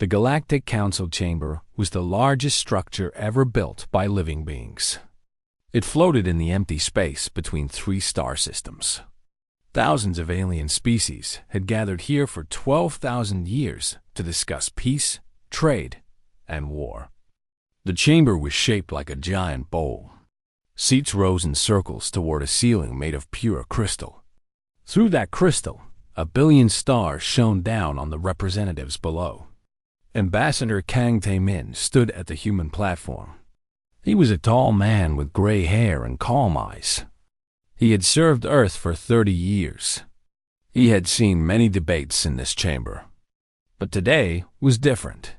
The Galactic Council Chamber was the largest structure ever built by living beings. It floated in the empty space between three star systems. Thousands of alien species had gathered here for 12,000 years to discuss peace, trade, and war. The chamber was shaped like a giant bowl. Seats rose in circles toward a ceiling made of pure crystal. Through that crystal, a billion stars shone down on the representatives below. Ambassador Kang Tae-min stood at the human platform. He was a tall man with gray hair and calm eyes. He had served Earth for 30 years. He had seen many debates in this chamber. But today was different.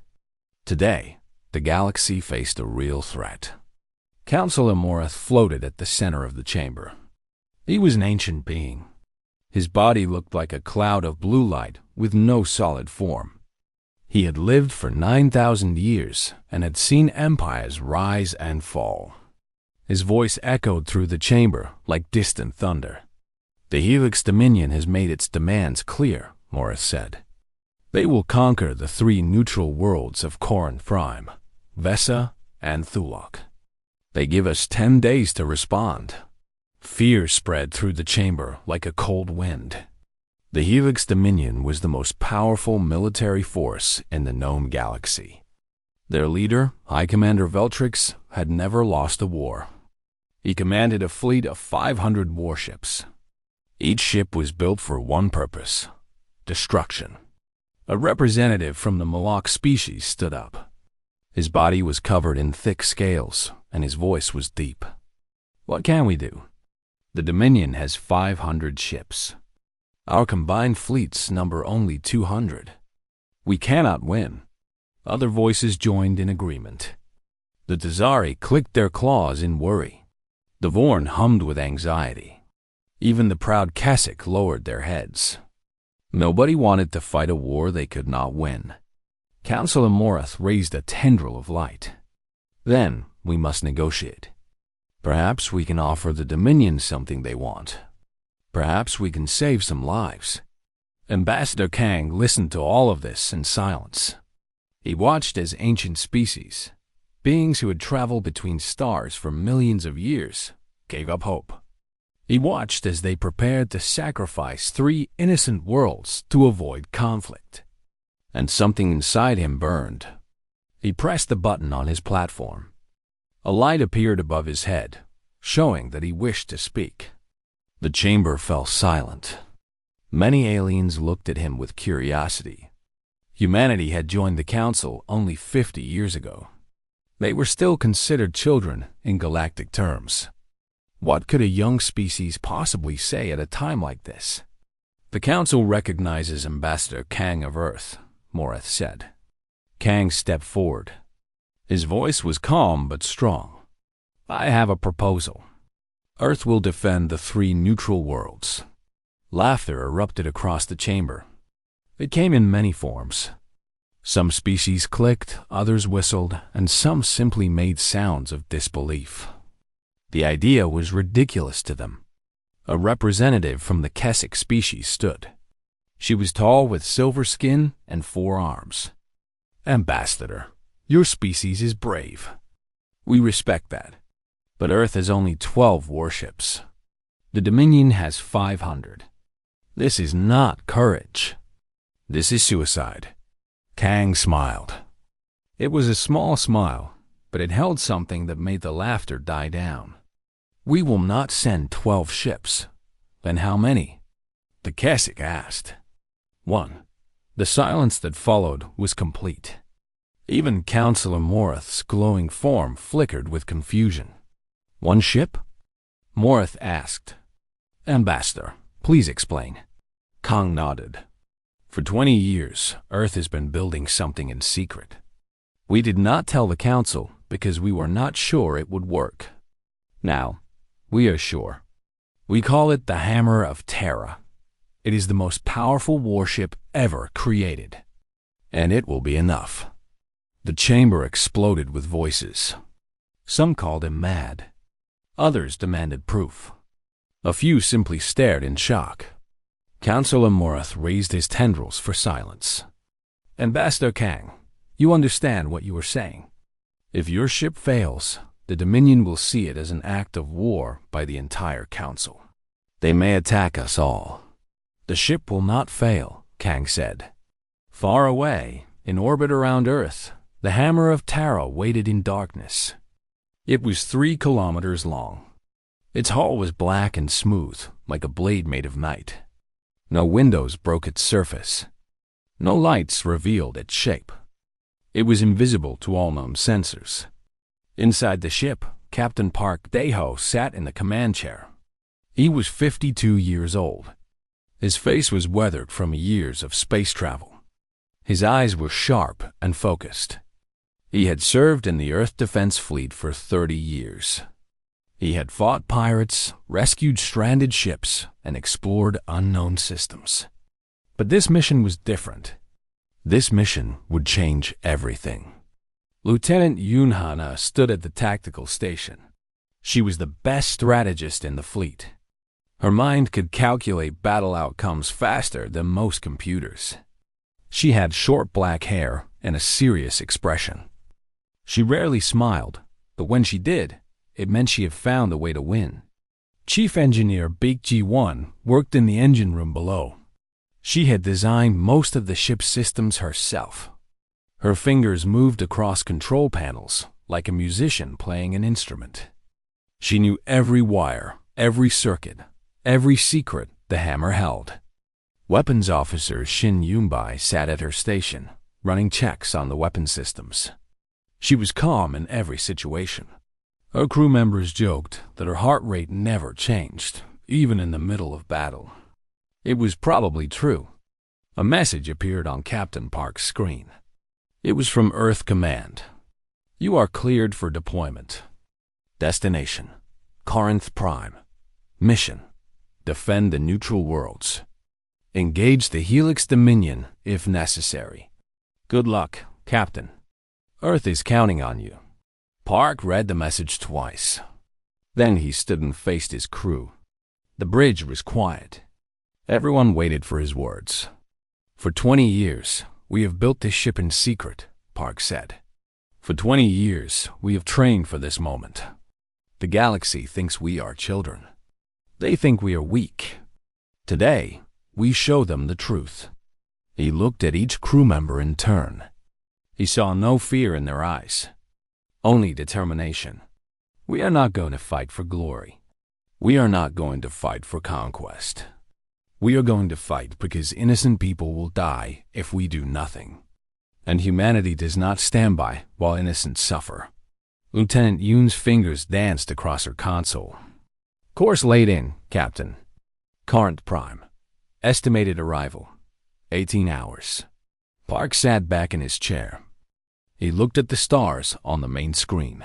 Today, the galaxy faced a real threat. Councilor Morath floated at the center of the chamber. He was an ancient being. His body looked like a cloud of blue light with no solid form. He had lived for 9,000 years and had seen empires rise and fall. His voice echoed through the chamber like distant thunder. The Helix Dominion has made its demands clear, Morath said. They will conquer the three neutral worlds of Corinth Prime, Vesa, and Thulok. They give us 10 days to respond. Fear spread through the chamber like a cold wind. The Helix Dominion was the most powerful military force in the known galaxy. Their leader, High Commander Veltrix, had never lost a war. He commanded a fleet of 500 warships. Each ship was built for one purpose: destruction. A representative from the Malak species stood up. His body was covered in thick scales, and his voice was deep. What can we do? The Dominion has 500 ships. Our combined fleets number only 200. We cannot win. Other voices joined in agreement. The Tazari clicked their claws in worry. The Vorn hummed with anxiety. Even the proud Keswick lowered their heads. Nobody wanted to fight a war they could not win. Councilor Morath raised a tendril of light. Then we must negotiate. Perhaps we can offer the Dominion something they want. Perhaps we can save some lives. Ambassador Kang listened to all of this in silence. He watched as ancient species, beings who had traveled between stars for millions of years, gave up hope. He watched as they prepared to sacrifice 3 innocent worlds to avoid conflict. And something inside him burned. He pressed the button on his platform. A light appeared above his head, showing that he wished to speak. The chamber fell silent. Many aliens looked at him with curiosity. Humanity had joined the Council only 50 years ago. They were still considered children in galactic terms. What could a young species possibly say at a time like this? The Council recognizes Ambassador Kang of Earth, Morath said. Kang stepped forward. His voice was calm but strong. I have a proposal. Earth will defend the 3 neutral worlds. Laughter erupted across the chamber. It came in many forms. Some species clicked, others whistled, and some simply made sounds of disbelief. The idea was ridiculous to them. A representative from the Keswick species stood. She was tall with silver skin and 4 arms. Ambassador, your species is brave. We respect that. But Earth has only 12 warships. The Dominion has 500. This is not courage. This is suicide. Kang smiled. It was a small smile, but it held something that made the laughter die down. We will not send 12 ships. Then how many? The Keswick asked. 1. The silence that followed was complete. Even Councilor Morath's glowing form flickered with confusion. 1 ship? Morath asked. Ambassador, please explain. Kang nodded. For 20 years, Earth has been building something in secret. We did not tell the Council because we were not sure it would work. Now, we are sure. We call it the Hammer of Terra. It is the most powerful warship ever created. And it will be enough. The chamber exploded with voices. Some called him mad. Others demanded proof. A few simply stared in shock. Councilor Morath raised his tendrils for silence. Ambassador Kang, You understand what you were saying. If your ship fails, the Dominion will see it as an act of war by the entire Council. They may attack us all. The ship will not fail, Kang said. Far away, in orbit around Earth, the Hammer of Terra waited in darkness. It was 3 kilometers long. Its hull was black and smooth, like a blade made of night. No windows broke its surface. No lights revealed its shape. It was invisible to all known sensors. Inside the ship, Captain Park Daeho sat in the command chair. He was 52 years old. His face was weathered from years of space travel. His eyes were sharp and focused. He had served in the Earth Defense Fleet for 30 years. He had fought pirates, rescued stranded ships, and explored unknown systems. But this mission was different. This mission would change everything. Lieutenant Yoon Hana stood at the tactical station. She was the best strategist in the fleet. Her mind could calculate battle outcomes faster than most computers. She had short black hair and a serious expression. She rarely smiled, but when she did, it meant she had found a way to win. Chief Engineer Baek Ji-won worked in the engine room below. She had designed most of the ship's systems herself. Her fingers moved across control panels like a musician playing an instrument. She knew every wire, every circuit, every secret the hammer held. Weapons Officer Shin Yoonbai sat at her station, running checks on the weapon systems. She was calm in every situation. Her crew members joked that her heart rate never changed, even in the middle of battle. It was probably true. A message appeared on Captain Park's screen. It was from Earth Command. You are cleared for deployment. Destination: Corinth Prime. Mission: defend the neutral worlds. Engage the Helix Dominion if necessary. Good luck, Captain. Earth is counting on you. Park read the message twice. Then he stood and faced his crew. The bridge was quiet. Everyone waited for his words. For 20 years, we have built this ship in secret, Park said. For 20 years, we have trained for this moment. The galaxy thinks we are children. They think we are weak. Today, we show them the truth. He looked at each crew member in turn. He saw no fear in their eyes, only determination. We are not going to fight for glory. We are not going to fight for conquest. We are going to fight because innocent people will die if we do nothing. And humanity does not stand by while innocents suffer. Lieutenant Yoon's fingers danced across her console. Course laid in, Captain. Corinth Prime. Estimated arrival: 18 hours. Park sat back in his chair. He looked at the stars on the main screen.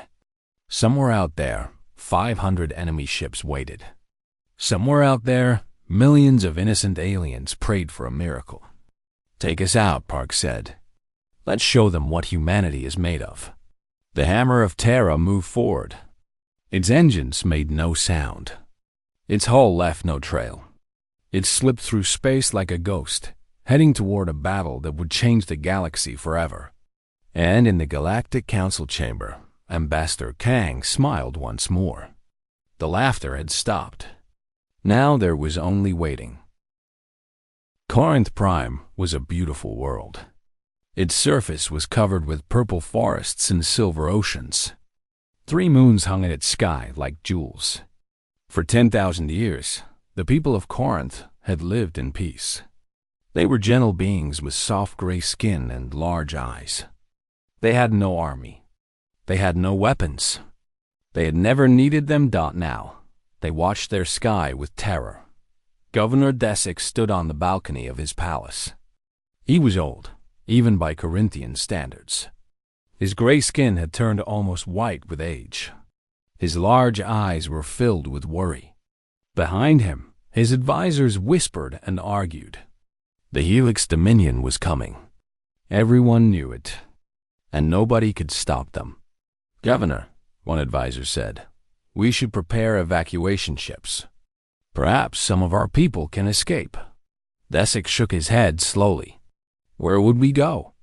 Somewhere out there, 500 enemy ships waited. Somewhere out there, millions of innocent aliens prayed for a miracle. Take us out, Park said. Let's show them what humanity is made of. The Hammer of Terra moved forward. Its engines made no sound. Its hull left no trail. It slipped through space like a ghost, heading toward a battle that would change the galaxy forever. And in the Galactic Council chamber, Ambassador Kang smiled once more. The laughter had stopped. Now there was only waiting. Corinth Prime was a beautiful world. Its surface was covered with purple forests and silver oceans. 3 moons hung in its sky like jewels. For 10,000 years, the people of Corinth had lived in peace. They were gentle beings with soft gray skin and large eyes. They had no army. They had no weapons. They had never needed them. Now, they watched their sky with terror. Governor Desic stood on the balcony of his palace. He was old, even by Corinthian standards. His gray skin had turned almost white with age. His large eyes were filled with worry. Behind him, his advisors whispered and argued. The Helix Dominion was coming. Everyone knew it, and nobody could stop them. Governor, one advisor said, we should prepare evacuation ships. Perhaps some of our people can escape. Desic shook his head slowly. Where would we go?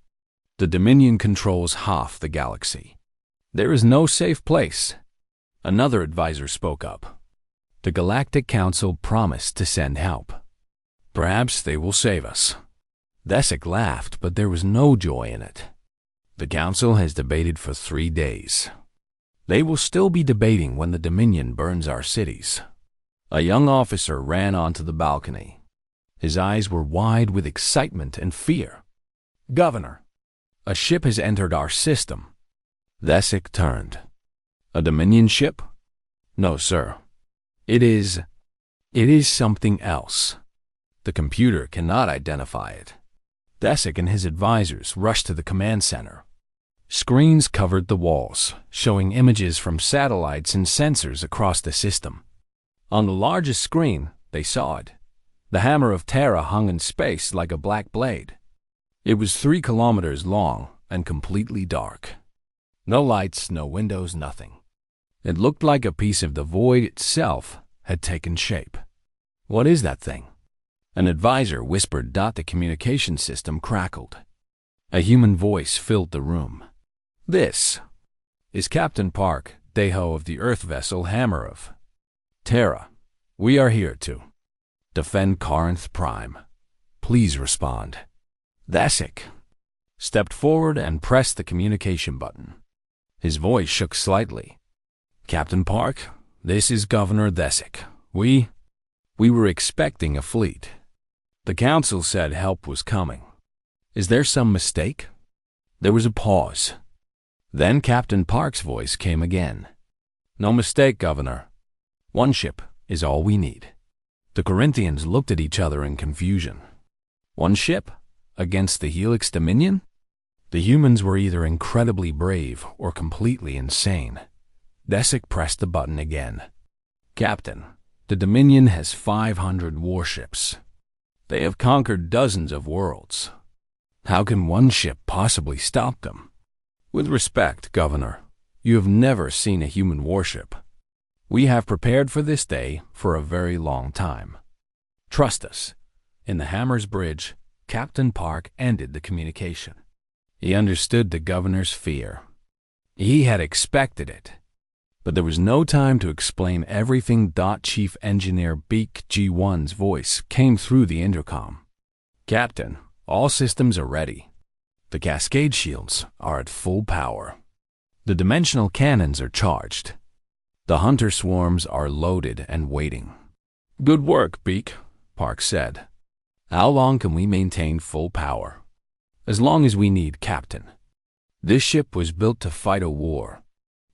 The Dominion controls half the galaxy. There is no safe place. Another advisor spoke up. The Galactic Council promised to send help. Perhaps they will save us. Thesic laughed, but there was no joy in it. The Council has debated for 3 days. They will still be debating when the Dominion burns our cities. A young officer ran onto the balcony. His eyes were wide with excitement and fear. "Governor, a ship has entered our system." Thesic turned. "A Dominion ship?" "No, sir. It is something else. The computer cannot identify it." Thesic and his advisors rushed to the command center. Screens covered the walls, showing images from satellites and sensors across the system. On the largest screen, they saw it. The hammer of Terra hung in space like a black blade. It was 3 kilometers long and completely dark. No lights, no windows, nothing. It looked like a piece of the void itself had taken shape. "What is that thing?" An advisor whispered. The communication system crackled. A human voice filled the room. "This is Captain Park, Deho of the Earth vessel Hammer of Terra. We are here to defend Corinth Prime. Please respond." Thesic stepped forward and pressed the communication button. His voice shook slightly. "Captain Park, this is Governor Thesic. We were expecting a fleet. The Council said help was coming. Is there some mistake?" There was a pause. Then Captain Park's voice came again. "No mistake, Governor. 1 ship is all we need." The Corinthians looked at each other in confusion. 1 ship? Against the Helix Dominion? The humans were either incredibly brave or completely insane. Thesic pressed the button again. "Captain, the Dominion has 500 warships. They have conquered dozens of worlds. How can 1 ship possibly stop them?" "With respect, Governor, you have never seen a human warship. We have prepared for this day for a very long time. Trust us." In the Hammer's Bridge, Captain Park ended the communication. He understood the governor's fear. He had expected it. But there was no time to explain everything. Chief Engineer Beak G1's voice came through the intercom. "Captain, all systems are ready. The cascade shields are at full power. The dimensional cannons are charged. The hunter swarms are loaded and waiting." "Good work, Beak," Park said. "How long can we maintain full power?" "As long as we need, Captain. This ship was built to fight a war."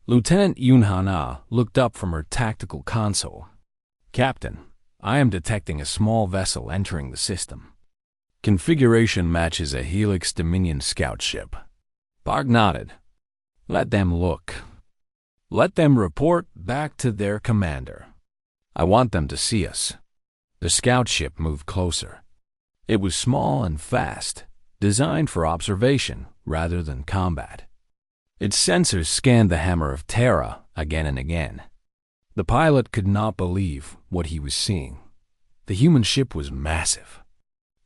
Lieutenant Yunhana looked up from her tactical console. "Captain, I am detecting a small vessel entering the system. Configuration matches a Helix Dominion scout ship." Park nodded. "Let them look. Let them report back to their commander. I want them to see us." The scout ship moved closer. It was small and fast, designed for observation rather than combat. Its sensors scanned the Hammer of Terra again and again. The pilot could not believe what he was seeing. The human ship was massive.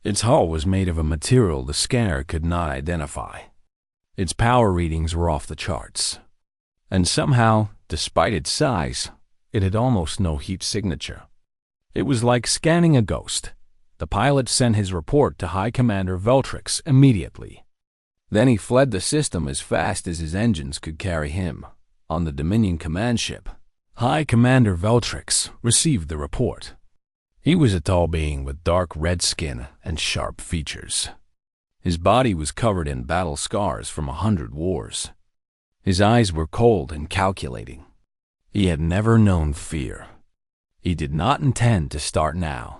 Its hull was made of a material the scanner could not identify. Its power readings were off the charts. And somehow, despite its size, it had almost no heat signature. It was like scanning a ghost. The pilot sent his report to High Commander Veltrix immediately. Then he fled the system as fast as his engines could carry him. On the Dominion command ship, High Commander Veltrix received the report. He was a tall being with dark red skin and sharp features. His body was covered in battle scars from 100 wars. His eyes were cold and calculating. He had never known fear. He did not intend to start now.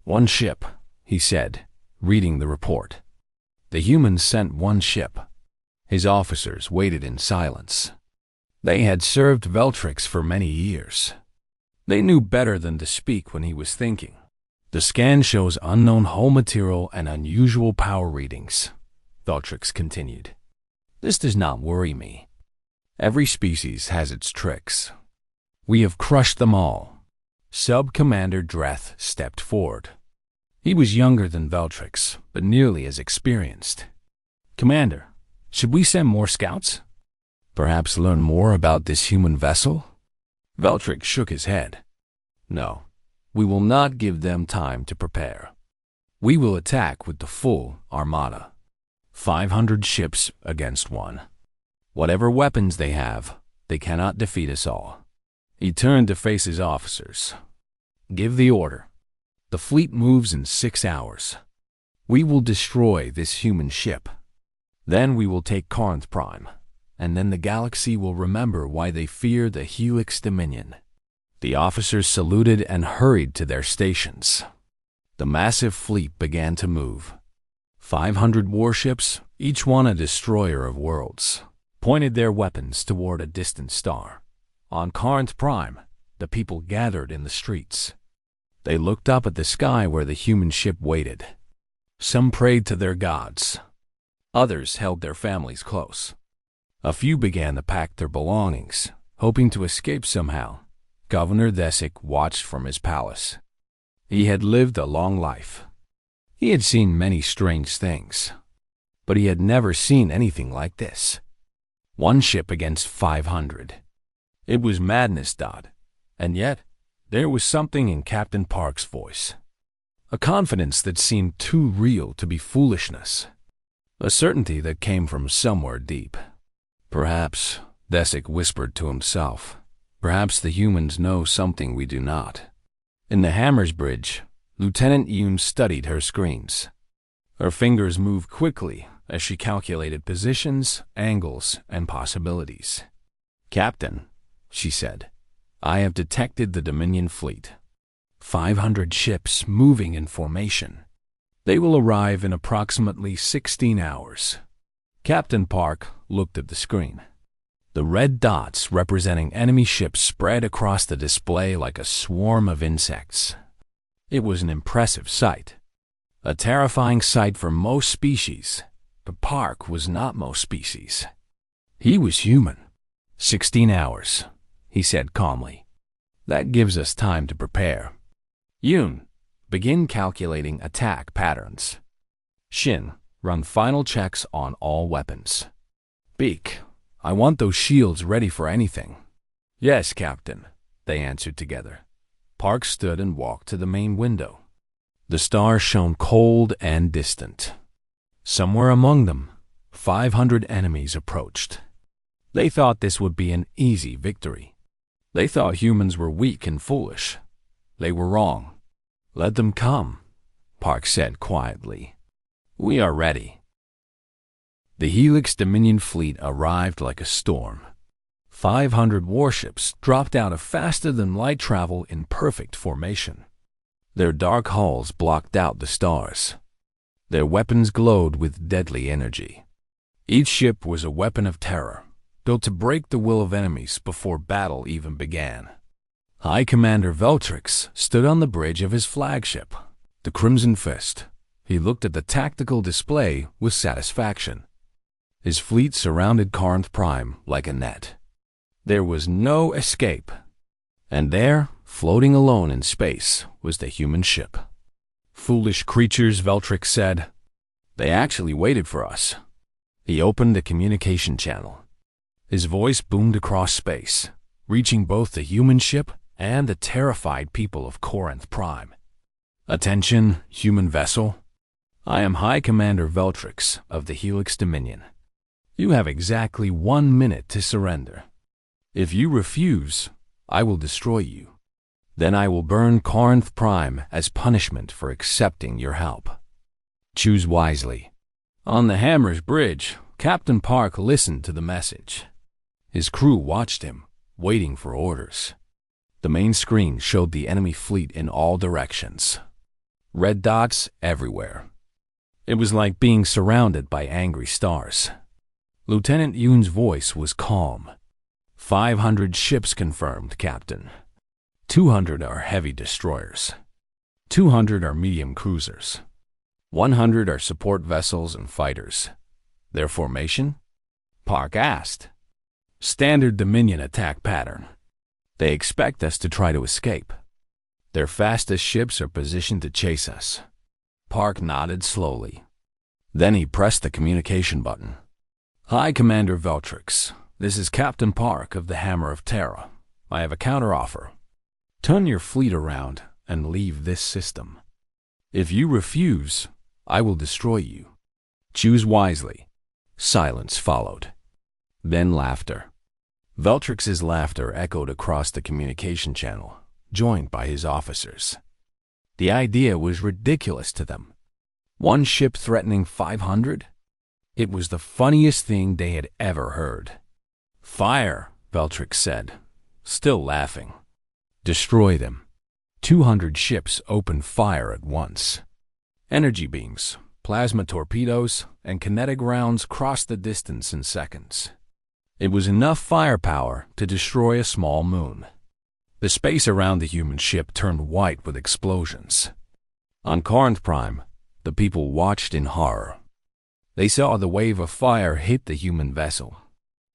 1 ship, he said, reading the report. The humans sent 1 ship. His officers waited in silence. They had served Veltrix for many years. They knew better than to speak when he was thinking. "The scan shows unknown hull material and unusual power readings," Veltrix continued. "This does not worry me. Every species has its tricks. We have crushed them all." Sub-Commander Dreth stepped forward. He was younger than Veltrix, but nearly as experienced. "Commander, Should we send more scouts? Perhaps learn more about this human vessel? Veltric shook his head. No, we will not give them time to prepare. We will attack with the full armada. 500 ships against one. Whatever weapons they have, they cannot defeat us all. He turned to face his officers. Give the order. The fleet moves in 6 hours. We will destroy this human ship. Then we will take Corinth Prime, and then the galaxy will remember why they fear the Helix Dominion. The officers saluted and hurried to their stations. The massive fleet began to move. 500 warships, each one a destroyer of worlds, pointed their weapons toward a distant star. On Corinth Prime, the people gathered in the streets. They looked up at the sky where the human ship waited. Some prayed to their gods. Others held their families close. A few began to pack their belongings, hoping to escape somehow. Governor Thesic watched from his palace. He had lived a long life. He had seen many strange things, but he had never seen anything like this. One ship against 500. It was madness, Dodd, and yet there was something in Captain Park's voice. A confidence that seemed too real to be foolishness. A certainty that came from somewhere deep. Perhaps, Thesic whispered to himself, perhaps the humans know something we do not. In the Hammer's Bridge, Lieutenant Yoon studied her screens. Her fingers moved quickly as she calculated positions, angles, and possibilities. Captain, she said, I have detected the Dominion fleet. 500 ships moving in formation. They will arrive in approximately 16 hours. Captain Park looked at the screen. The red dots representing enemy ships spread across the display like a swarm of insects. It was an impressive sight. A terrifying sight for most species, but Park was not most species. He was human. 16 hours, he said calmly. That gives us time to prepare. Yoon, begin calculating attack patterns. Shin, run final checks on all weapons. Beak, I want those shields ready for anything. Yes, Captain, they answered together. Park stood and walked to the main window. The stars shone cold and distant. Somewhere among them, 500 enemies approached. They thought this would be an easy victory. They thought humans were weak and foolish. They were wrong. Let them come, Park said quietly. We are ready. The Helix Dominion fleet arrived like a storm. 500 warships dropped out of faster-than-light travel in perfect formation. Their dark hulls blocked out the stars. Their weapons glowed with deadly energy. Each ship was a weapon of terror, built to break the will of enemies before battle even began. High Commander Veltrix stood on the bridge of his flagship, the Crimson Fist. He looked at the tactical display with satisfaction. His fleet surrounded Corinth Prime like a net. There was no escape. And there, floating alone in space, was the human ship. Foolish creatures, Veltrix said. They actually waited for us. He opened the communication channel. His voice boomed across space, reaching both the human ship and the terrified people of Corinth Prime. Attention, human vessel. I am High Commander Veltrix of the Helix Dominion. You have exactly 1 minute to surrender. If you refuse, I will destroy you. Then I will burn Corinth Prime as punishment for accepting your help. Choose wisely. On the Hammer's Bridge, Captain Park listened to the message. His crew watched him, waiting for orders. The main screen showed the enemy fleet in all directions. Red dots everywhere. It was like being surrounded by angry stars. Lieutenant Yoon's voice was calm. 500 ships confirmed, Captain. 200 are heavy destroyers. 200 are medium cruisers. 100 are support vessels and fighters. Their formation? Park asked. Standard Dominion attack pattern. They expect us to try to escape. Their fastest ships are positioned to chase us. Park nodded slowly. Then he pressed the communication button. Hi, Commander Veltrix. This is Captain Park of the Hammer of Terra. I have a counteroffer. Turn your fleet around and leave this system. If you refuse, I will destroy you. Choose wisely. Silence followed. Then laughter. Veltrix's laughter echoed across the communication channel, joined by his officers. The idea was ridiculous to them. One ship threatening 500? It was the funniest thing they had ever heard. Fire, Veltrix said, still laughing. Destroy them. 200 ships opened fire at once. Energy beams, plasma torpedoes, and kinetic rounds crossed the distance in seconds. It was enough firepower to destroy a small moon. The space around the human ship turned white with explosions. On Corinth Prime, the people watched in horror. They saw the wave of fire hit the human vessel.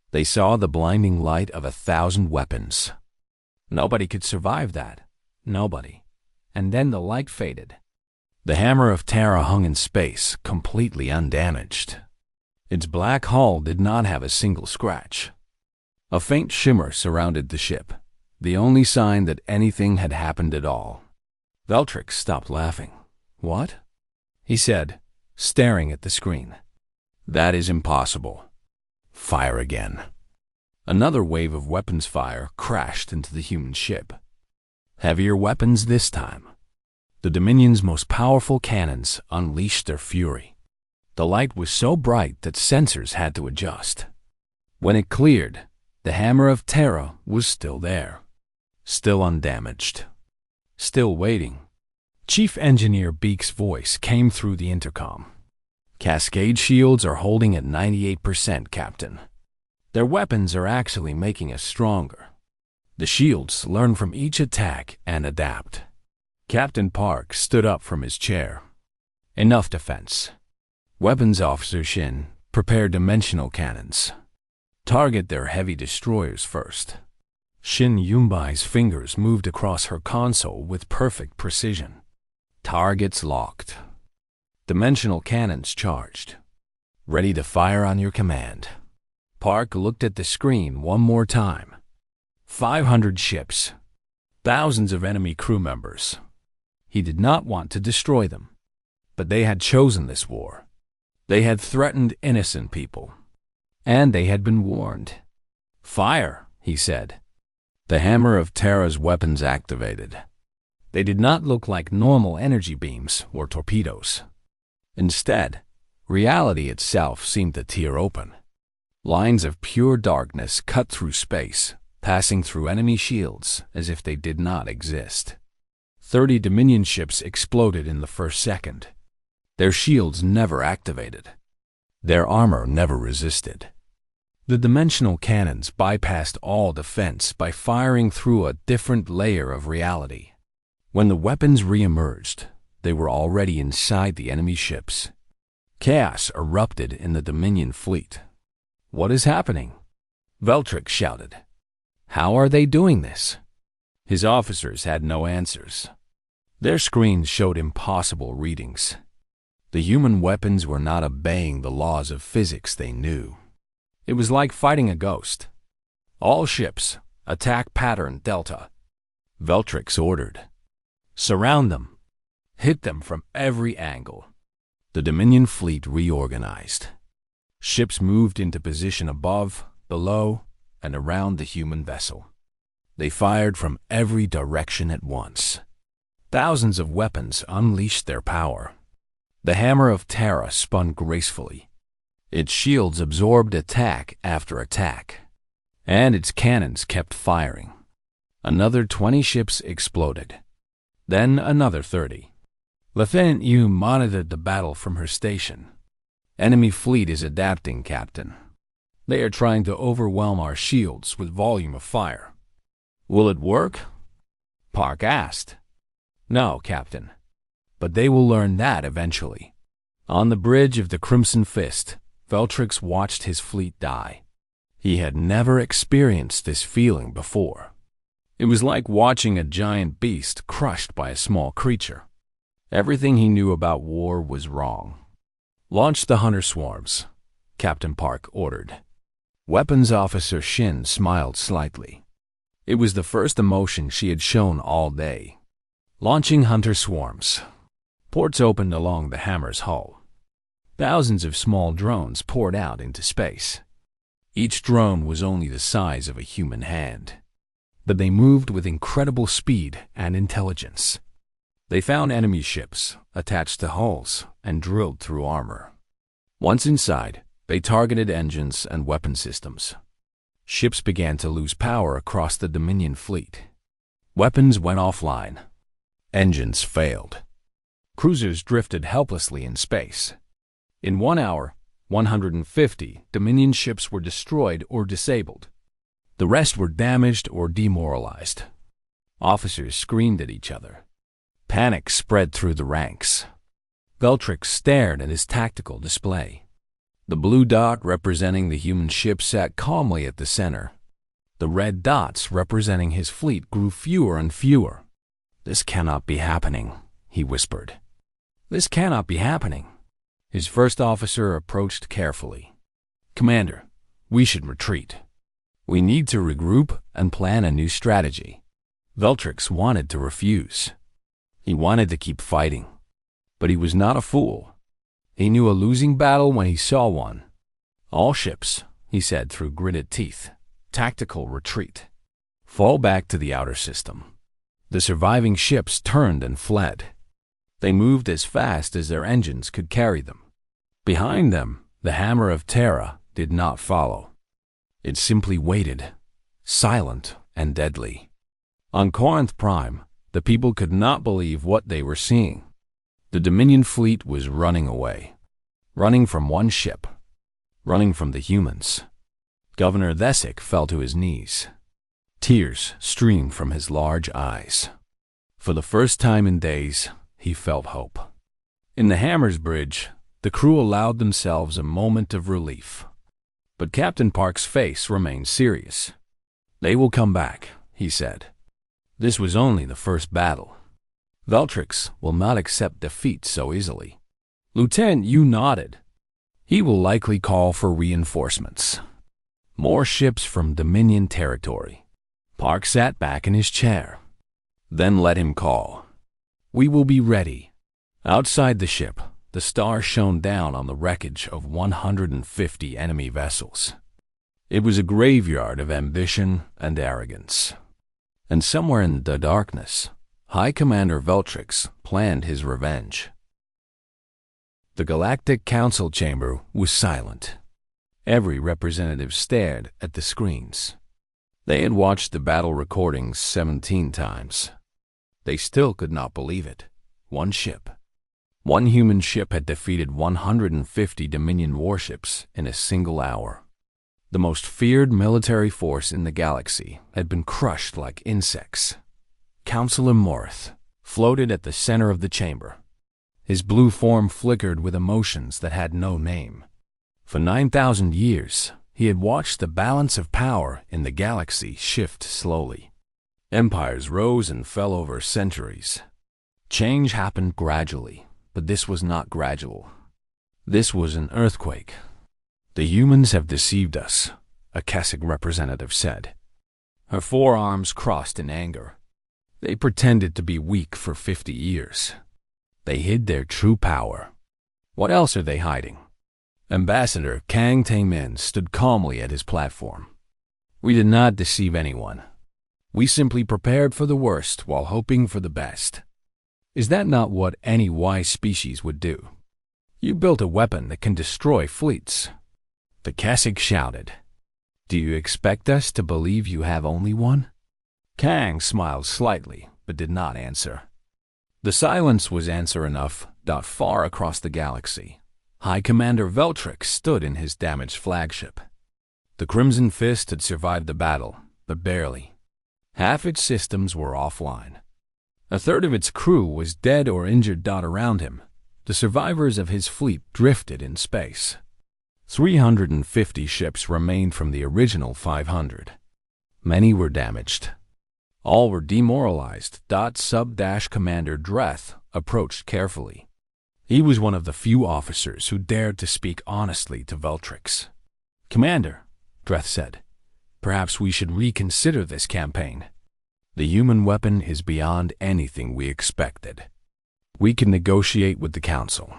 They saw the blinding light of 1,000 weapons. Nobody could survive that. Nobody. And then the light faded. The Hammer of Terra hung in space, completely undamaged. Its black hull did not have a single scratch. A faint shimmer surrounded the ship, the only sign that anything had happened at all. Veltrix stopped laughing. What? He said, staring at the screen. That is impossible. Fire again. Another wave of weapons fire crashed into the human ship. Heavier weapons this time. The Dominion's most powerful cannons unleashed their fury. The light was so bright that sensors had to adjust. When it cleared, the Hammer of Terra was still there. Still undamaged. Still waiting. Chief Engineer Beak's voice came through the intercom. Cascade shields are holding at 98%, Captain. Their weapons are actually making us stronger. The shields learn from each attack and adapt. Captain Park stood up from his chair. Enough defense. Weapons Officer Shin, prepare dimensional cannons. Target their heavy destroyers first. Shin Yumbai's fingers moved across her console with perfect precision. Targets locked. Dimensional cannons charged. Ready to fire on your command. Park looked at the screen one more time. 500 ships. Thousands of enemy crew members. He did not want to destroy them. But they had chosen this war. They had threatened innocent people. And they had been warned. Fire, he said. The Hammer of Terra's weapons activated. They did not look like normal energy beams or torpedoes. Instead, reality itself seemed to tear open. Lines of pure darkness cut through space, passing through enemy shields as if they did not exist. 30 Dominion ships exploded in the first second. Their shields never activated. Their armor never resisted. The dimensional cannons bypassed all defense by firing through a different layer of reality. When the weapons re-emerged, they were already inside the enemy ships. Chaos erupted in the Dominion fleet. What is happening? Veltrix shouted. How are they doing this? His officers had no answers. Their screens showed impossible readings. The human weapons were not obeying the laws of physics they knew. It was like fighting a ghost. All ships, attack pattern Delta. Veltrix ordered. Surround them. Hit them from every angle. The Dominion fleet reorganized. Ships moved into position above, below, and around the human vessel. They fired from every direction at once. Thousands of weapons unleashed their power. The Hammer of Terra spun gracefully. Its shields absorbed attack after attack, and its cannons kept firing. Another 20 ships exploded. Then another 30. Lieutenant Yu monitored the battle from her station. Enemy fleet is adapting, Captain. They are trying to overwhelm our shields with volume of fire. Will it work? Park asked. No, Captain. But they will learn that eventually. On the bridge of the Crimson Fist, Veltrix watched his fleet die. He had never experienced this feeling before. It was like watching a giant beast crushed by a small creature. Everything he knew about war was wrong. Launch the hunter swarms. Captain Park ordered. Weapons Officer Shin smiled slightly. It was the first emotion she had shown all day. Launching hunter swarms. Ports opened along the hammer's hull. Thousands of small drones poured out into space. Each drone was only the size of a human hand, but they moved with incredible speed and intelligence. They found enemy ships attached to hulls and drilled through armor. Once inside, they targeted engines and weapon systems. Ships began to lose power across the Dominion fleet. Weapons went offline. Engines failed. Cruisers drifted helplessly in space. In 1 hour, 150 Dominion ships were destroyed or disabled. The rest were damaged or demoralized. Officers screamed at each other. Panic spread through the ranks. Veltrix stared at his tactical display. The blue dot representing the human ship sat calmly at the center. The red dots representing his fleet grew fewer and fewer. "This cannot be happening," he whispered. "This cannot be happening." His first officer approached carefully. "Commander, we should retreat. We need to regroup and plan a new strategy." Veltrix wanted to refuse. He wanted to keep fighting. But he was not a fool. He knew a losing battle when he saw one. "All ships," he said through gritted teeth. "Tactical retreat. Fall back to the outer system." The surviving ships turned and fled. They moved as fast as their engines could carry them. Behind them, the hammer of Terra did not follow. It simply waited, silent and deadly. On Corinth Prime, the people could not believe what they were seeing. The Dominion fleet was running away. Running from one ship. Running from the humans. Governor Thesic fell to his knees. Tears streamed from his large eyes. For the first time in days, he felt hope. In the Hammer's Bridge, the crew allowed themselves a moment of relief. But Captain Park's face remained serious. "They will come back," he said. "This was only the first battle. Veltrix will not accept defeat so easily." Lieutenant Yu nodded. "He will likely call for reinforcements. More ships from Dominion territory." Park sat back in his chair. "Then let him call. We will be ready." Outside the ship, the stars shone down on the wreckage of 150 enemy vessels. It was a graveyard of ambition and arrogance. And somewhere in the darkness, High Commander Veltrix planned his revenge. The Galactic Council chamber was silent. Every representative stared at the screens. They had watched the battle recordings 17 times. They still could not believe it. One ship. One human ship had defeated 150 Dominion warships in a single hour. The most feared military force in the galaxy had been crushed like insects. Counselor Morth floated at the center of the chamber. His blue form flickered with emotions that had no name. For 9,000 years, he had watched the balance of power in the galaxy shift slowly. Empires rose and fell over centuries. Change happened gradually, but this was not gradual. This was an earthquake. "The humans have deceived us," a Kessig representative said. Her forearms crossed in anger. They pretended to be weak for 50 years. They hid their true power. What else are they hiding? Ambassador Kang Taemin stood calmly at his platform. "We did not deceive anyone. We simply prepared for the worst while hoping for the best. Is that not what any wise species would do? You built a weapon that can destroy fleets." The Kessig shouted. "Do you expect us to believe you have only one?" Kang smiled slightly, but did not answer. The silence was answer enough, far across the galaxy. High Commander Veltrix stood in his damaged flagship. The Crimson Fist had survived the battle, but barely. Half its systems were offline. A third of its crew was dead or injured. Around him, the survivors of his fleet drifted in space. 350 ships remained from the original 500. Many were damaged. All were demoralized. Commander Dreth approached carefully. He was one of the few officers who dared to speak honestly to Veltrix. "Commander," Dreth said, "perhaps we should reconsider this campaign. The human weapon is beyond anything we expected. We can negotiate with the Council.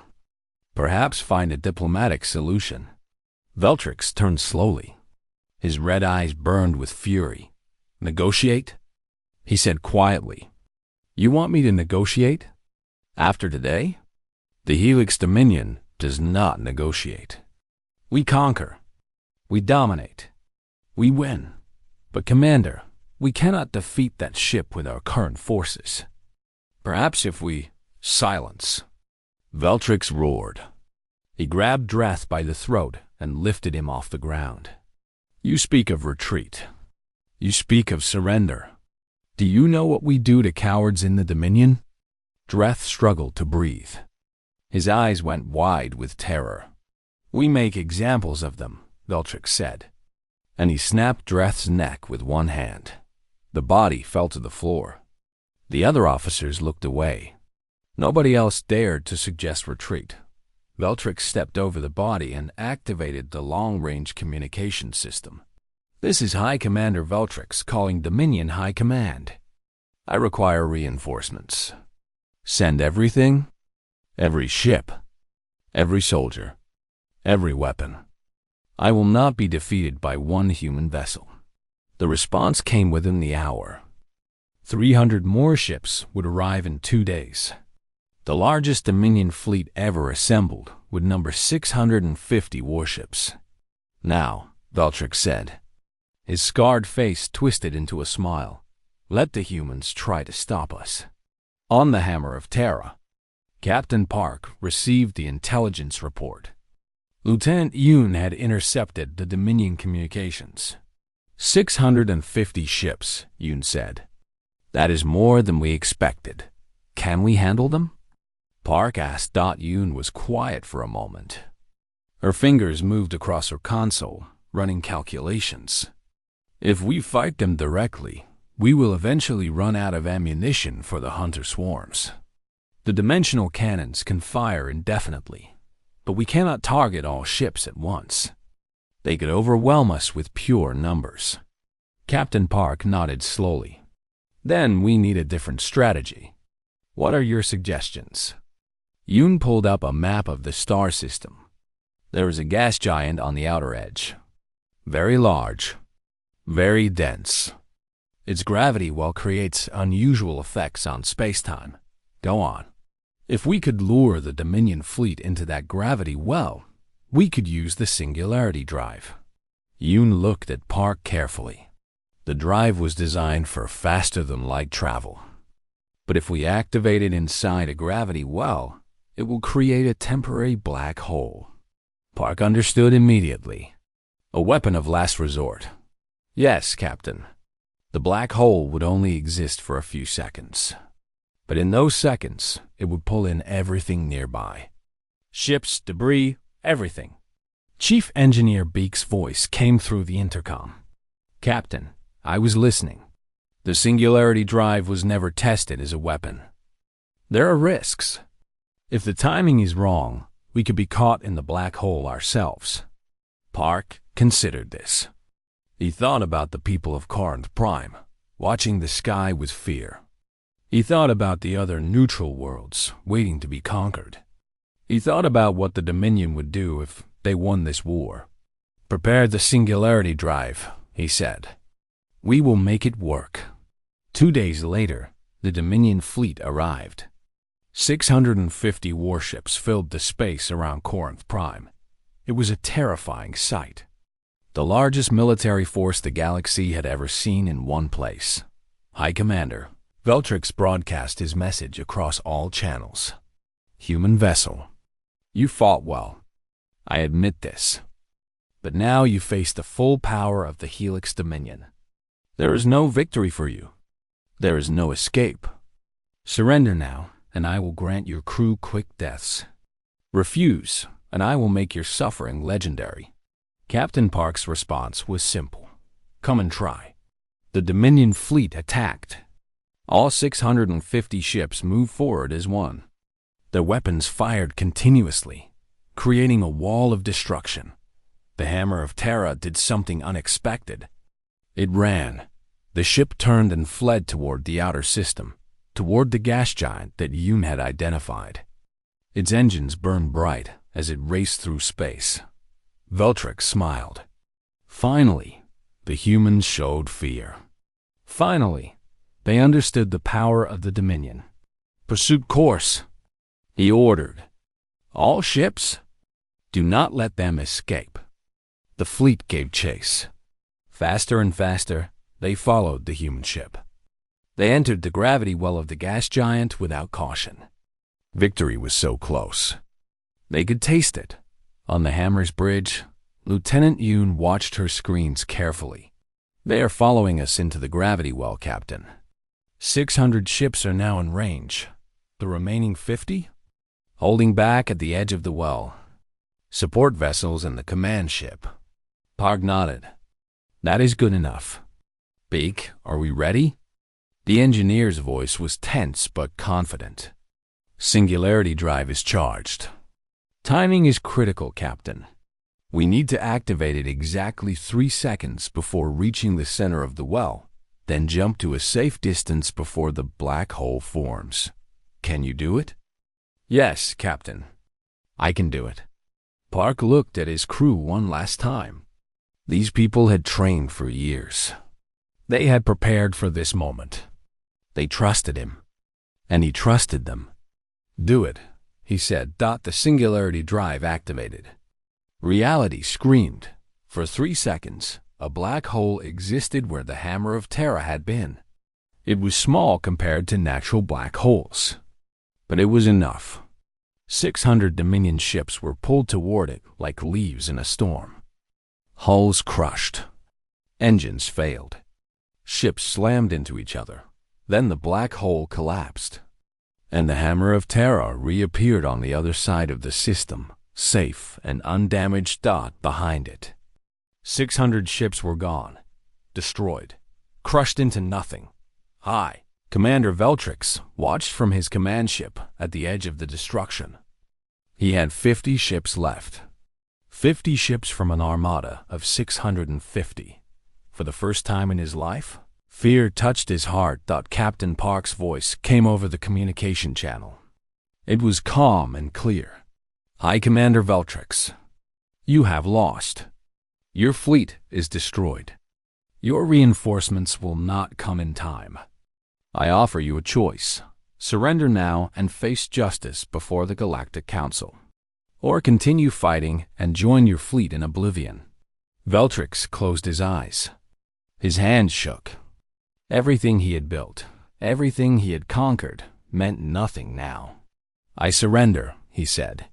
Perhaps find a diplomatic solution." Veltrix turned slowly. His red eyes burned with fury. "Negotiate?" he said quietly. "You want me to negotiate? After today? The Helix Dominion does not negotiate. We conquer. We dominate. We win. But, Commander, we cannot defeat that ship with our current forces. Perhaps if we silence." Veltrix roared. He grabbed Dreth by the throat and lifted him off the ground. "You speak of retreat. You speak of surrender. Do you know what we do to cowards in the Dominion?" Dreth struggled to breathe. His eyes went wide with terror. "We make examples of them," Veltrix said. And he snapped Dreth's neck with one hand. The body fell to the floor. The other officers looked away. Nobody else dared to suggest retreat. Veltrix stepped over the body and activated the long-range communication system. "This is High Commander Veltrix calling Dominion High Command. I require reinforcements. Send everything, every ship, every soldier, every weapon. I will not be defeated by one human vessel." The response came within the hour. 300 more ships would arrive in 2 days. The largest Dominion fleet ever assembled would number 650 warships. "Now," Veltrix said. His scarred face twisted into a smile. "Let the humans try to stop us." On the Hammer of Terra, Captain Park received the intelligence report. Lieutenant Yoon had intercepted the Dominion communications. 650 ships, Yoon said. "That is more than we expected. Can we handle them?" Park asked. Yoon was quiet for a moment. Her fingers moved across her console, running calculations. "If we fight them directly, we will eventually run out of ammunition for the hunter swarms. The dimensional cannons can fire indefinitely, but we cannot target all ships at once. They could overwhelm us with pure numbers." Captain Park nodded slowly. "Then we need a different strategy. What are your suggestions?" Yoon pulled up a map of the star system. There is a gas giant on the outer edge. Very large, very dense. Its gravity well creates unusual effects on space-time. Go on. If we could lure the Dominion fleet into that gravity well, we could use the singularity drive. Yoon looked at Park carefully. The drive was designed for faster-than-light travel. But if we activate it inside a gravity well, it will create a temporary black hole. Park understood immediately. A weapon of last resort. "Yes, Captain. The black hole would only exist for a few seconds. But in those seconds, it would pull in everything nearby. Ships, debris, everything." Chief Engineer Beak's voice came through the intercom. "Captain, I was listening. The singularity drive was never tested as a weapon. There are risks. If the timing is wrong, we could be caught in the black hole ourselves." Park considered this. He thought about the people of Corinth Prime, watching the sky with fear. He thought about the other neutral worlds waiting to be conquered. He thought about what the Dominion would do if they won this war. "Prepare the singularity drive," he said. "We will make it work." 2 days later, the Dominion fleet arrived. 650 warships filled the space around Corinth Prime. It was a terrifying sight. The largest military force the galaxy had ever seen in one place. "High Commander," Veltrix broadcast his message across all channels. "Human vessel. You fought well. I admit this. But now you face the full power of the Helix Dominion. There is no victory for you. There is no escape. Surrender now, and I will grant your crew quick deaths. Refuse, and I will make your suffering legendary." Captain Park's response was simple. "Come and try." The Dominion fleet attacked. All 650 ships moved forward as one. Their weapons fired continuously, creating a wall of destruction. The Hammer of Terra did something unexpected. It ran. The ship turned and fled toward the outer system, toward the gas giant that Yoon had identified. Its engines burned bright as it raced through space. Veltrix smiled. Finally, the humans showed fear. Finally, they understood the power of the Dominion. "Pursuit course," he ordered. "All ships, do not let them escape." The fleet gave chase. Faster and faster, they followed the human ship. They entered the gravity well of the gas giant without caution. Victory was so close. They could taste it. On the Hammer's bridge, Lieutenant Yoon watched her screens carefully. "They are following us into the gravity well, Captain. 600 ships are now in range. The remaining 50? Holding back at the edge of the well. Support vessels and the command ship." Park nodded. "That is good enough. Beak, are we ready?" The engineer's voice was tense but confident. "Singularity drive is charged. Timing is critical, Captain. We need to activate it exactly 3 seconds before reaching the center of the well, then jump to a safe distance before the black hole forms. Can you do it?" "Yes, Captain. I can do it." Park looked at his crew one last time. These people had trained for years. They had prepared for this moment. They trusted him, and he trusted them. "Do it," he said. The singularity drive activated. Reality screamed. For 3 seconds, a black hole existed where the Hammer of Terra had been. It was small compared to natural black holes, but it was enough. 600 Dominion ships were pulled toward it like leaves in a storm. Hulls crushed. Engines failed. Ships slammed into each other. Then the black hole collapsed, and the Hammer of Terra reappeared on the other side of the system, safe and undamaged behind it. 600 ships were gone, destroyed, crushed into nothing. Hi, Commander Veltrix watched from his command ship at the edge of the destruction. He had 50 ships left. 50 ships from an armada of 650. For the first time in his life, fear touched his heart. Captain Park's voice came over the communication channel. It was calm and clear. "Hi, Commander Veltrix. You have lost. Your fleet is destroyed. Your reinforcements will not come in time. I offer you a choice. Surrender now and face justice before the Galactic Council, or continue fighting and join your fleet in oblivion." Veltrix closed his eyes. His hands shook. Everything he had built, everything he had conquered, meant nothing now. "I surrender," he said.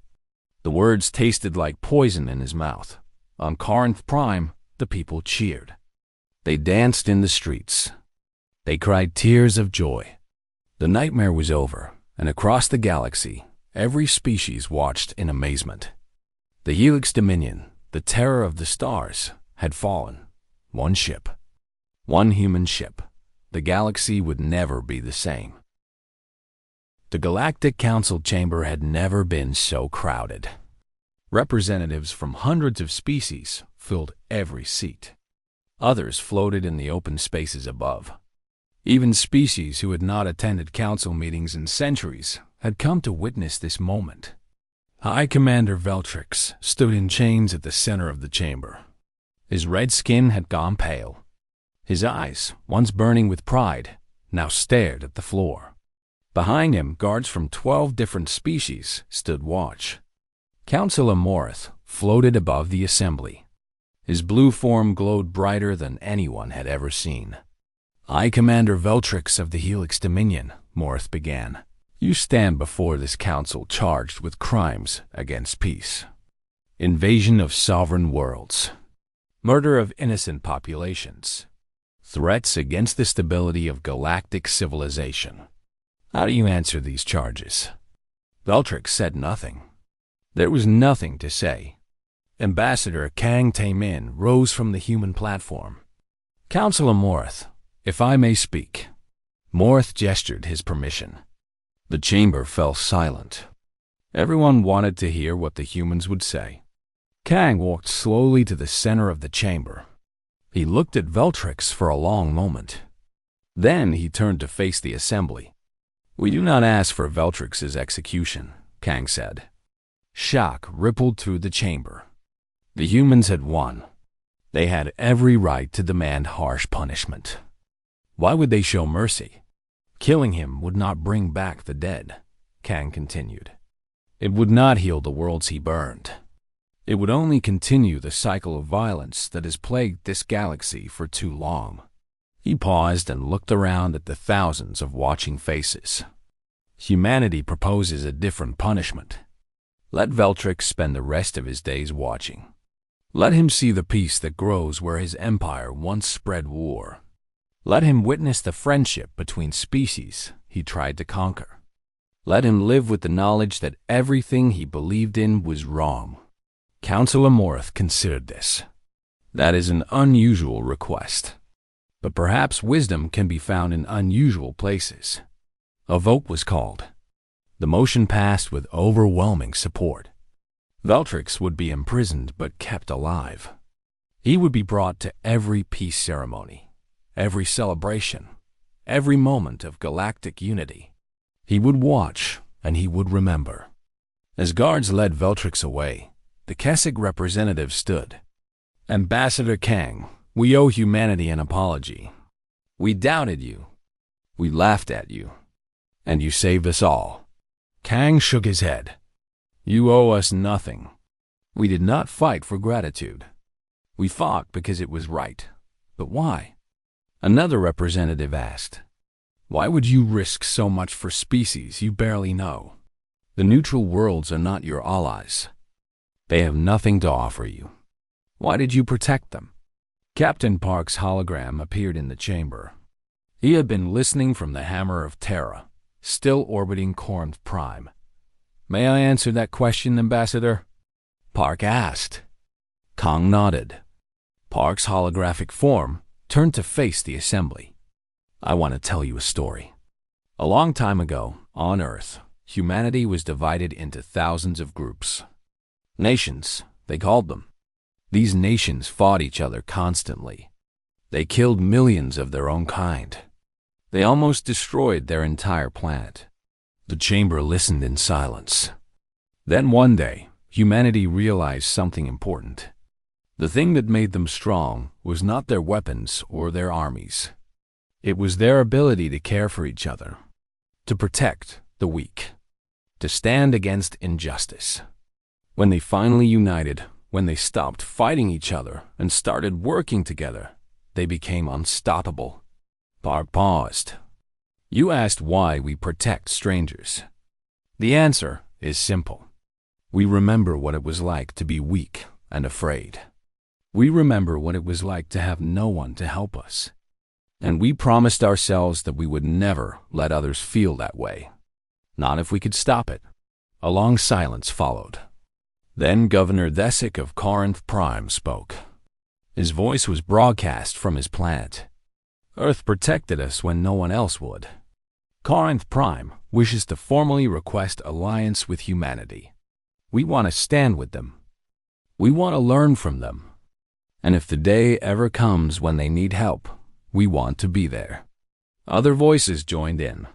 The words tasted like poison in his mouth. On Corinth Prime, the people cheered. They danced in the streets. They cried tears of joy. The nightmare was over, and across the galaxy, every species watched in amazement. The Helix Dominion, the terror of the stars, had fallen. One ship. One human ship. The galaxy would never be the same. The Galactic Council chamber had never been so crowded. Representatives from hundreds of species filled every seat. Others floated in the open spaces above. Even species who had not attended council meetings in centuries had come to witness this moment. High Commander Veltrix stood in chains at the center of the chamber. His red skin had gone pale. His eyes, once burning with pride, now stared at the floor. Behind him, guards from 12 different species stood watch. Councillor Morith floated above the assembly. His blue form glowed brighter than anyone had ever seen. "I, Commander Veltrix of the Helix Dominion," Morith began. "You stand before this council charged with crimes against peace. Invasion of sovereign worlds. Murder of innocent populations. Threats against the stability of galactic civilization. How do you answer these charges?" Veltrix said nothing. There was nothing to say. Ambassador Kang Tae-min rose from the human platform. "Councillor Morith, if I may speak." Morith gestured his permission. The chamber fell silent. Everyone wanted to hear what the humans would say. Kang walked slowly to the center of the chamber. He looked at Veltrix for a long moment. Then he turned to face the assembly. "We do not ask for Veltrix's execution," Kang said. Shock rippled through the chamber. The humans had won. They had every right to demand harsh punishment. Why would they show mercy? Killing him would not bring back the dead, Kang continued. It would not heal the worlds he burned. It would only continue the cycle of violence that has plagued this galaxy for too long. He paused and looked around at the thousands of watching faces. Humanity proposes a different punishment. Let Veltrix spend the rest of his days watching. Let him see the peace that grows where his empire once spread war. Let him witness the friendship between species he tried to conquer. Let him live with the knowledge that everything he believed in was wrong. Councillor Morth considered this. That is an unusual request. But perhaps wisdom can be found in unusual places. A vote was called. The motion passed with overwhelming support. Veltrix would be imprisoned but kept alive. He would be brought to every peace ceremony, every celebration, every moment of galactic unity. He would watch and he would remember. As guards led Veltrix away, the Kessig representative stood. "Ambassador Kang, we owe humanity an apology. We doubted you. We laughed at you. And you saved us all." Kang shook his head. "You owe us nothing. We did not fight for gratitude. We fought because it was right. But why?" Another representative asked. "Why would you risk so much for species you barely know? The neutral worlds are not your allies. They have nothing to offer you. Why did you protect them?" Captain Park's hologram appeared in the chamber. He had been listening from the Hammer of Terra, still orbiting Corinth Prime. "May I answer that question, Ambassador?" Park asked. Kang nodded. Park's holographic form turned to face the assembly. "I want to tell you a story. A long time ago, on Earth, humanity was divided into thousands of groups. Nations, they called them. These nations fought each other constantly. They killed millions of their own kind. They almost destroyed their entire planet." The chamber listened in silence. Then one day, humanity realized something important. The thing that made them strong was not their weapons or their armies. It was their ability to care for each other, to protect the weak, to stand against injustice. When they finally united, when they stopped fighting each other and started working together, they became unstoppable. Park paused. "You asked why we protect strangers. The answer is simple. We remember what it was like to be weak and afraid. We remember what it was like to have no one to help us. And we promised ourselves that we would never let others feel that way. Not if we could stop it." A long silence followed. Then Governor Thesic of Corinth Prime spoke. His voice was broadcast from his planet. "Earth protected us when no one else would. Corinth Prime wishes to formally request alliance with humanity. We want to stand with them. We want to learn from them. And if the day ever comes when they need help, we want to be there." Other voices joined in.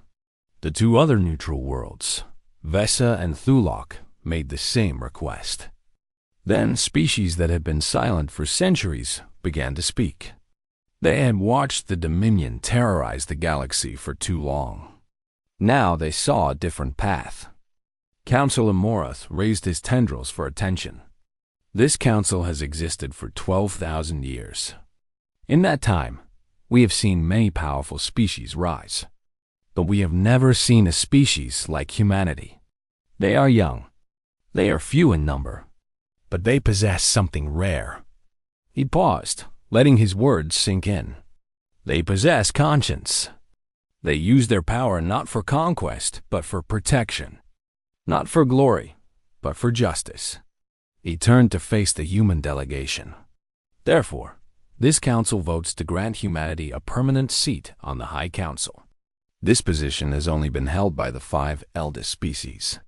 The two other neutral worlds, Vesa and Thulok, made the same request. Then species that had been silent for centuries began to speak. They had watched the Dominion terrorize the galaxy for too long. Now they saw a different path. Councillor Morath raised his tendrils for attention. This council has existed for 12,000 years. In that time, we have seen many powerful species rise. But we have never seen a species like humanity. They are young. They are few in number. But they possess something rare. He paused, letting his words sink in. They possess conscience. They use their power not for conquest, but for protection. Not for glory, but for justice. He turned to face the human delegation. Therefore, this council votes to grant humanity a permanent seat on the High Council. This position has only been held by the 5 eldest species.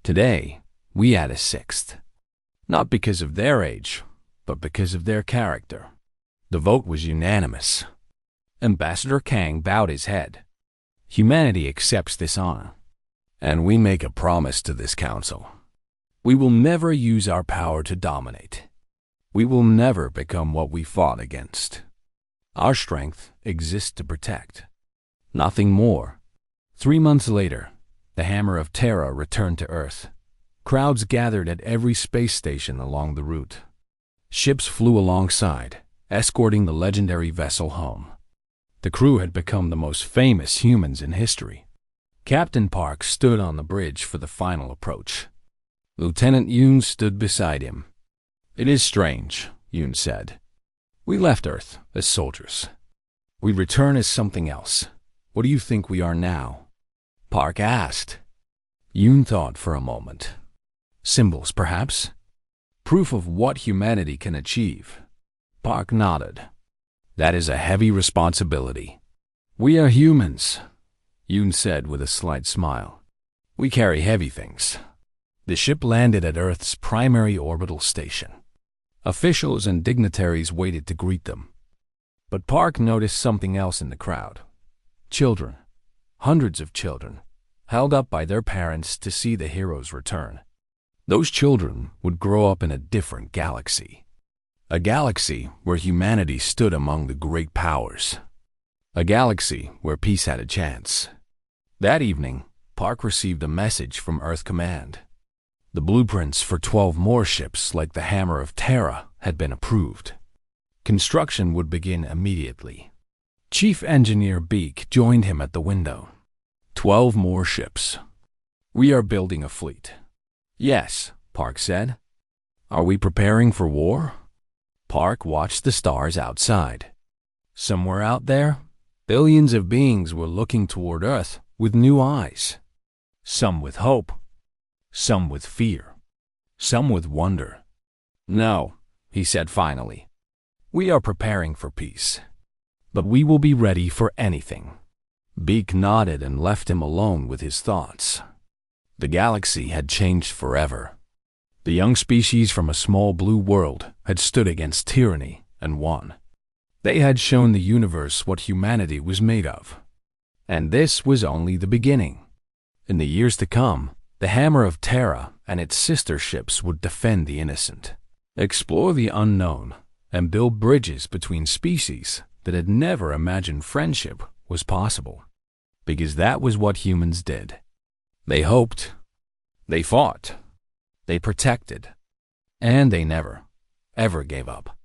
Today, we add a sixth. Not because of their age, but because of their character. The vote was unanimous. Ambassador Kang bowed his head. Humanity accepts this honor, and we make a promise to this council. We will never use our power to dominate. We will never become what we fought against. Our strength exists to protect. Nothing more. 3 months later, the Hammer of Terra returned to Earth. Crowds gathered at every space station along the route. Ships flew alongside, escorting the legendary vessel home. The crew had become the most famous humans in history. Captain Park stood on the bridge for the final approach. Lieutenant Yoon stood beside him. "It is strange," Yoon said. "We left Earth as soldiers. We return as something else. What do you think we are now?" Park asked. Yoon thought for a moment. "Symbols, perhaps? Proof of what humanity can achieve." Park nodded. "That is a heavy responsibility." "We are humans," Yoon said with a slight smile. "We carry heavy things." The ship landed at Earth's primary orbital station. Officials and dignitaries waited to greet them. But Park noticed something else in the crowd. Children, hundreds of children, held up by their parents to see the heroes return. Those children would grow up in a different galaxy. A galaxy where humanity stood among the great powers. A galaxy where peace had a chance. That evening, Park received a message from Earth Command. The blueprints for 12 more ships like the Hammer of Terra had been approved. Construction would begin immediately. Chief Engineer Beak joined him at the window. 12 more ships. "We are building a fleet." "Yes," Park said. "Are we preparing for war?" Park watched the stars outside. Somewhere out there, billions of beings were looking toward Earth with new eyes. Some with hope, some with fear, some with wonder. "No," he said finally. "We are preparing for peace. But we will be ready for anything." Beak nodded and left him alone with his thoughts. The galaxy had changed forever. The young species from a small blue world had stood against tyranny and won. They had shown the universe what humanity was made of. And this was only the beginning. In the years to come, the Hammer of Terra and its sister ships would defend the innocent, explore the unknown, and build bridges between species that had never imagined friendship was possible. Because that was what humans did. They hoped, they fought, they protected, and they never, ever gave up.